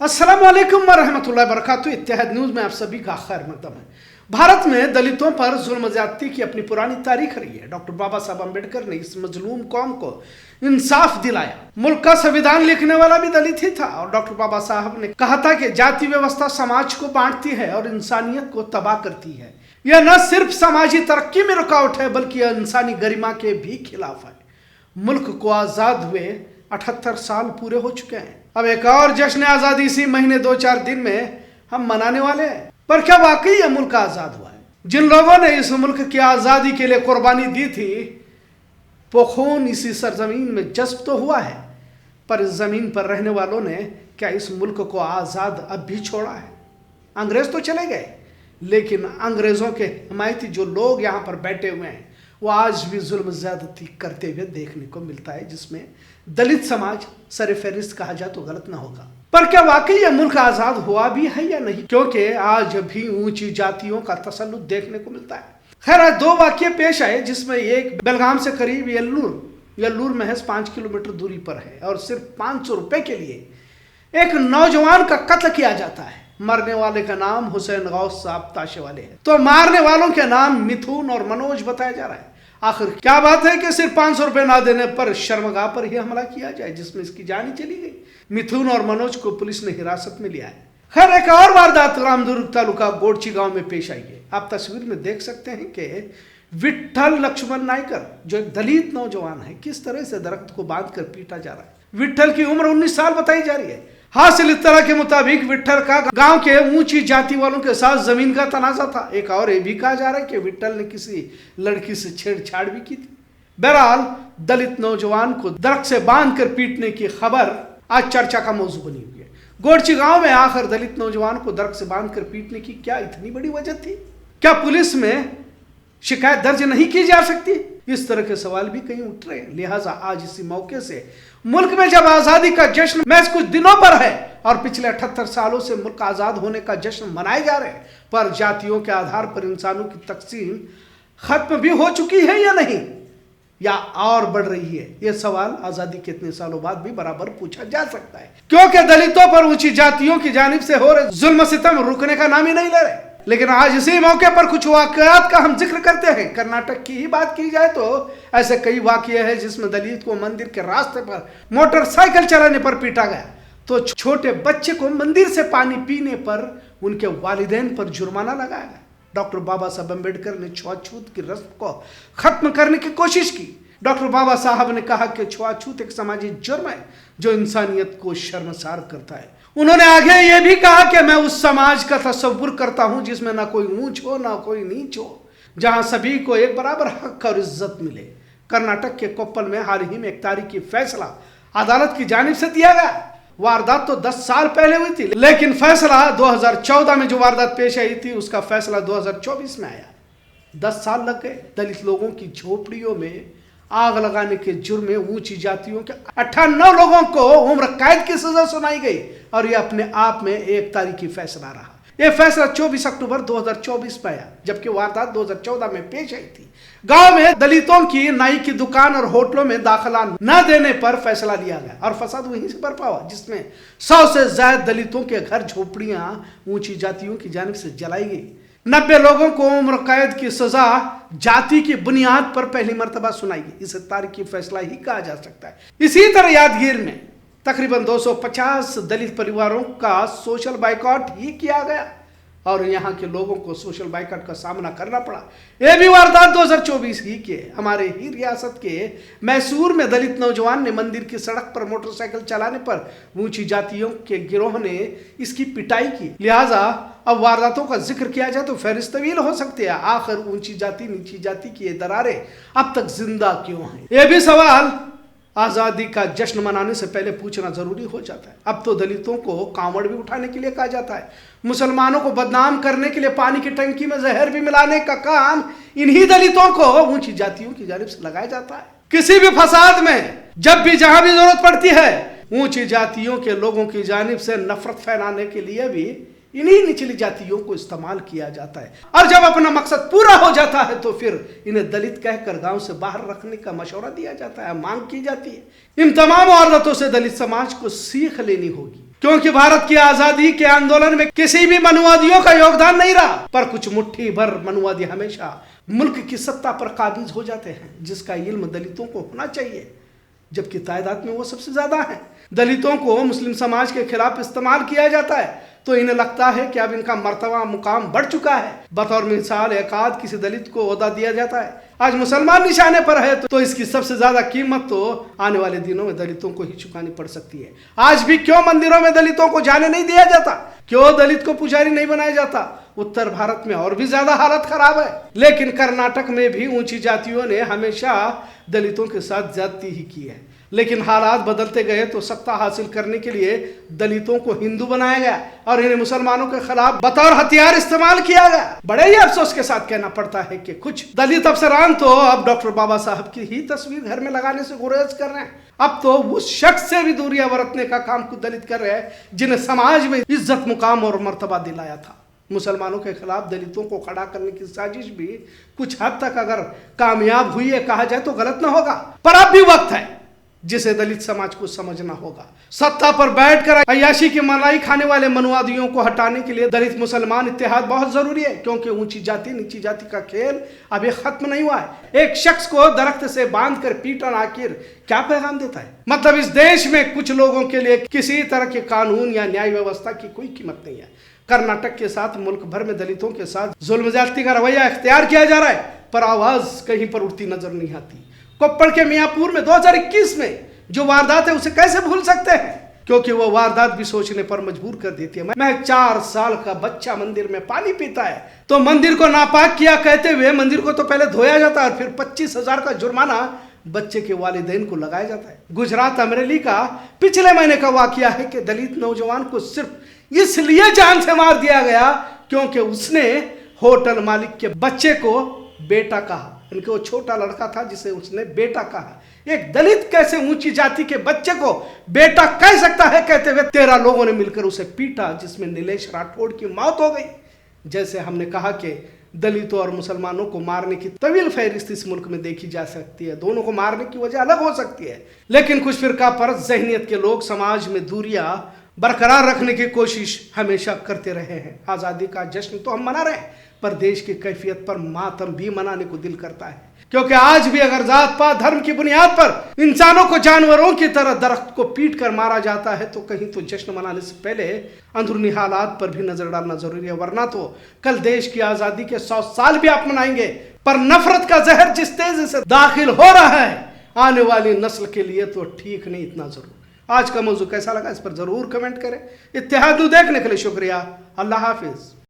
अस्सलाम वालेकुम वरहमतुल्लाहि वबरकातुहू। इत्तेहाद न्यूज़ में आप सभी का खैर मकदम है। भारत में दलितों पर जुल्म ज्यादती की अपनी पुरानी तारीख रही है। डॉक्टर बाबा साहब अम्बेडकर ने इस मजलूम कौम को इंसाफ दिलाया। मुल्क का संविधान लिखने वाला भी दलित ही था और डॉक्टर बाबा साहब ने कहा था कि जाति व्यवस्था समाज को बांटती है और इंसानियत को तबाह करती है। यह न सिर्फ समाजी तरक्की में रुकावट है बल्कि यह इंसानी गरिमा के भी खिलाफ है। मुल्क को आजाद हुए 78 साल पूरे हो चुके हैं। अब एक और जश्न आजादी इसी महीने 2-4 दिन में हम मनाने वाले हैं। पर क्या वाकई यह मुल्क आजाद हुआ है? जिन लोगों ने इस मुल्क की आजादी के लिए कुर्बानी दी थी वो खून इसी सरजमीन में जज्ब तो हुआ है, पर इस जमीन पर रहने वालों ने क्या इस मुल्क को आजाद अब भी छोड़ा है? अंग्रेज तो चले गए, लेकिन अंग्रेजों के हिमायती जो लोग यहाँ पर बैठे हुए हैं वो आज भी जुल्म ज्यादती करते हुए देखने को मिलता है, जिसमें दलित समाज सरफहरिस्त कहा जाए तो गलत ना होगा। पर क्या वाकई यह मुल्क आजाद हुआ भी है या नहीं? क्योंकि आज भी ऊंची जातियों का तसल्लुत देखने को मिलता है। खैर, आज 2 वाकये पेश आए, जिसमें एक बेलगाम से करीब यल्लूर महज 5 किलोमीटर दूरी पर है और सिर्फ 500 रुपए के लिए एक नौजवान का कत्ल किया जाता है। मरने वाले का नाम हुसैन गौस साहब ताशे वाले है, तो मारने वालों के नाम मिथुन और मनोज बताया जा रहा है। आखिर क्या बात है कि सिर्फ 500 रुपए ना देने पर शर्मगाह पर ही हमला किया जाए, जिसमें इसकी जान ही चली गई। मिथुन और मनोज को पुलिस ने हिरासत में लिया है। खैर, एक और वारदात रामदुर्ग तालुका गोड़ची गांव में पेश आई है। आप तस्वीर में देख सकते हैं कि विट्ठल लक्ष्मण नायकर, जो एक दलित नौजवान है, किस तरह से दरख्त को बांध कर पीटा जा रहा है। विट्ठल की उम्र 19 साल बताई जा रही है। हासिल इत्तला के मुताबिक विट्ठल का गांव के ऊंची जाति वालों के साथ जमीन का तनाजा था। एक और ये भी कहा जा रहा है कि विट्ठल ने किसी लड़की से छेड़छाड़ भी की थी। बहरहाल, दलित नौजवान को दरख्त से बांध कर पीटने की खबर आज चर्चा का मौजू बनी हुई है। गोड़ची गांव में आखिर दलित नौजवान को दरख्त से बांध कर पीटने की क्या इतनी बड़ी वजह थी? क्या पुलिस में शिकायत दर्ज नहीं की जा सकती? इस तरह के सवाल भी कहीं उठ रहे हैं। लिहाजा आज इसी मौके से मुल्क में जब आजादी का जश्न महज कुछ दिनों पर है और पिछले 78 सालों से मुल्क आजाद होने का जश्न मनाए जा रहे हैं, पर जातियों के आधार पर इंसानों की तकसीम खत्म भी हो चुकी है या नहीं, या और बढ़ रही है? यह सवाल आजादी के इतने सालों बाद भी बराबर पूछा जा सकता है, क्योंकि दलितों पर ऊंची जातियों की जानिब से हो रहे जुल्म सितम रुकने का नाम ही नहीं ले रहे। लेकिन आज इसी मौके पर कुछ वाकयात का हम जिक्र करते हैं। कर्नाटक की ही बात की जाए तो ऐसे कई वाकये हैं जिसमें दलित को मंदिर के रास्ते पर मोटरसाइकिल चलाने पर पीटा गया, तो छोटे बच्चे को मंदिर से पानी पीने पर उनके वालिदैन पर जुर्माना लगाया गया। डॉक्टर बाबा साहब अम्बेडकर ने छुआछूत की रस्म को खत्म करने की कोशिश की। डॉक्टर बाबा साहब ने कहा कि छुआछूत एक समाजी जुर्म है जो इंसानियत को शर्मसार करता है। उन्होंने आगे ये भी कहा कि मैं उस समाज का तस्वुर करता हूं जिसमें ना कोई ऊंच हो ना कोई नीच हो, जहां सभी को एक बराबर हक और इज्जत मिले। कर्नाटक के कोप्पल में हाल ही में एक तारीखी फैसला अदालत की जानिब से दिया गया। वारदात तो 10 साल पहले हुई थी, लेकिन फैसला 2014 में जो वारदात पेश आई थी उसका फैसला 2024 में आया। 10 साल लग गए। दलित लोगों की झोपड़ियों में आग लगाने के जुर्म में ऊंची जातियों के 98 लोगों को उम्र कैद की सजा सुनाई गई और यह अपने आप में एक तारीखी फैसला रहा। यह फैसला 24 अक्टूबर 2024 में आया, जबकि वारदात 2014 में पेश आई थी। गांव में दलितों की नाई की दुकान और होटलों में दाखिला न देने पर फैसला लिया गया और फसाद वहीं से बरपा हुआ, जिसमें 100 से ज्यादा दलितों के घर झोपड़ियां ऊंची जातियों की जानिब से जलाई गई। 90 लोगों को उम्र कैद की सजा जाति की बुनियाद पर पहली मर्तबा सुनाई गई। इसे तारीखी फैसला ही कहा जा सकता है। इसी तरह यादगीर में तकरीबन 250 दलित परिवारों का सोशल बाइकआउट ही किया गया और यहाँ के लोगों को सोशल बाइकआउट का सामना करना पड़ा। यह भी वारदात 2024 ही के हमारे ही रियासत के मैसूर में दलित नौजवान ने मंदिर की सड़क पर मोटरसाइकिल चलाने पर ऊंची जातियों के गिरोह ने इसकी पिटाई की। लिहाजा अब वारदातों का जिक्र किया जाए तो फहरिस्त तवील हो सकती है। आखिर ऊंची जाति नीची जाति की ये दरारें अब तक जिंदा क्यों हैं? यह भी सवाल आजादी का जश्न मनाने से पहले पूछना जरूरी हो जाता है। अब तो दलितों को कांवड़ भी उठाने के लिए कहा जाता है। मुसलमानों को बदनाम करने के लिए पानी की टंकी में जहर भी मिलाने का काम इन्हीं दलितों को ऊंची जातियों की जानिब से लगाया जाता है। किसी भी फसाद में जब भी जहां भी जरूरत पड़ती है, ऊंची जातियों के लोगों की जानिब से नफरत फैलाने के लिए भी इन्हीं निचली जातियों को इस्तेमाल किया जाता है और जब अपना मकसद पूरा हो जाता है तो फिर इन्हें दलित कहकर गांव से बाहर रखने का मशवरा दिया जाता है, मांग की जाती है। इन तमाम वारदातों से दलित समाज को सीख लेनी होगी क्योंकि भारत की आजादी के आंदोलन में किसी भी मनुवादियों का योगदान नहीं रहा, पर कुछ मुट्ठी भर मनुवादी हमेशा मुल्क की सत्ता पर काबिज हो जाते हैं, जिसका इल्म दलितों को होना चाहिए, जबकि तादाद में वो सबसे ज्यादा है। दलितों को मुस्लिम समाज के खिलाफ इस्तेमाल किया जाता है तो इन्हें लगता है कि अब इनका मर्तबा मुकाम बढ़ चुका है। बतौर मिसाल एकाध किसी दलित को ओहदा दिया जाता है। आज मुसलमान निशाने पर है तो इसकी सबसे ज्यादा कीमत तो आने वाले दिनों में दलितों को ही चुकानी पड़ सकती है। आज भी क्यों मंदिरों में दलितों को जाने नहीं दिया जाता, क्यों दलित को पुजारी नहीं बनाया जाता? उत्तर भारत में और भी ज्यादा हालत खराब है, लेकिन कर्नाटक में भी ऊंची जातियों ने हमेशा दलितों के साथ ज्यादती ही की है। लेकिन हालात बदलते गए तो सत्ता हासिल करने के लिए दलितों को हिंदू बनाया गया और इन्हें मुसलमानों के खिलाफ बतौर हथियार इस्तेमाल किया गया। बड़े ही अफसोस के साथ कहना पड़ता है कि कुछ दलित अफसरान तो अब डॉक्टर बाबा साहब की ही तस्वीर घर में लगाने से गुरेज कर रहे हैं। अब तो उस शख्स से भी दूरियां बरतने का काम कुछ दलित कर रहे हैं जिन्हें समाज में इज्जत, मुकाम और मर्तबा दिलाया था। मुसलमानों के खिलाफ दलितों को खड़ा करने की साजिश भी कुछ हद तक अगर कामयाब हुई है कहा जाए तो गलत ना होगा, पर अब भी वक्त है जिसे दलित समाज को समझना होगा। सत्ता पर बैठकर अय्याशी की मलाई खाने वाले मनुवादियों को हटाने के लिए दलित मुसलमान इत्तेहाद बहुत जरूरी है, क्योंकि ऊंची जाति नीची जाति का खेल अभी खत्म नहीं हुआ है। एक शख्स को दरख्त से बांधकर पीटना आखिर क्या पैगाम देता है? मतलब इस देश में कुछ लोगों के लिए किसी तरह के कानून या न्याय व्यवस्था की कोई कीमत नहीं है। कर्नाटक के साथ मुल्क भर में दलितों के साथ जुल्म ज्यादती का रवैया इख्तियार किया जा रहा है, पर आवाज कहीं पर उठती नजर नहीं आती। कोप्पड़ के मियापुर में 2021 में जो वारदात है उसे कैसे भूल सकते हैं, क्योंकि वो वारदात भी सोचने पर मजबूर कर देती है। मैं 4 साल का बच्चा मंदिर में पानी पीता है तो मंदिर को नापाक किया कहते हुए मंदिर को तो पहले धोया जाता है और फिर 25,000 का जुर्माना बच्चे के वालिदैन को लगाया जाता है। गुजरात अमरेली का पिछले महीने का वाकया है कि दलित नौजवान को सिर्फ इसलिए जान से मार दिया गया क्योंकि उसने होटल मालिक के बच्चे को बेटा कहा। उनके वो छोटा लड़का था जिसे उसने बेटा कहा। एक दलित कैसे ऊंची जाति के बच्चे को बेटा कह सकता है? कहते हुए 13 लोगों ने मिलकर उसे पीटा, जिसमें नीलेश राठौड़ की मौत हो गई। जैसे हमने कहा कि दलितों और मुसलमानों को मारने की तवील फहरिस्त इस मुल्क में देखी जा सकती है। दोनों को मारने की वजह अलग हो सकती है, लेकिन कुछ फिरका परस्त जहनियत के लोग समाज में दूरियां बरकरार रखने की कोशिश हमेशा करते रहे हैं। आज़ादी का जश्न तो हम मना रहे हैं, पर देश की कैफियत पर मातम भी मनाने को दिल करता है, क्योंकि आज भी अगर जात पात धर्म की बुनियाद पर इंसानों को जानवरों की तरह दरख्त को पीट कर मारा जाता है तो कहीं तो जश्न मनाने से पहले अंदरूनी हालात पर भी नजर डालना जरूरी है। वरना तो कल देश की आज़ादी के 100 साल भी आप मनाएंगे, पर नफरत का जहर जिस तेजी से दाखिल हो रहा है आने वाली नस्ल के लिए तो ठीक नहीं, इतना जरूर। आज का मौजू कैसा लगा इस पर जरूर कमेंट करें। इत्तेहाद देखने के लिए शुक्रिया। अल्लाह हाफिज।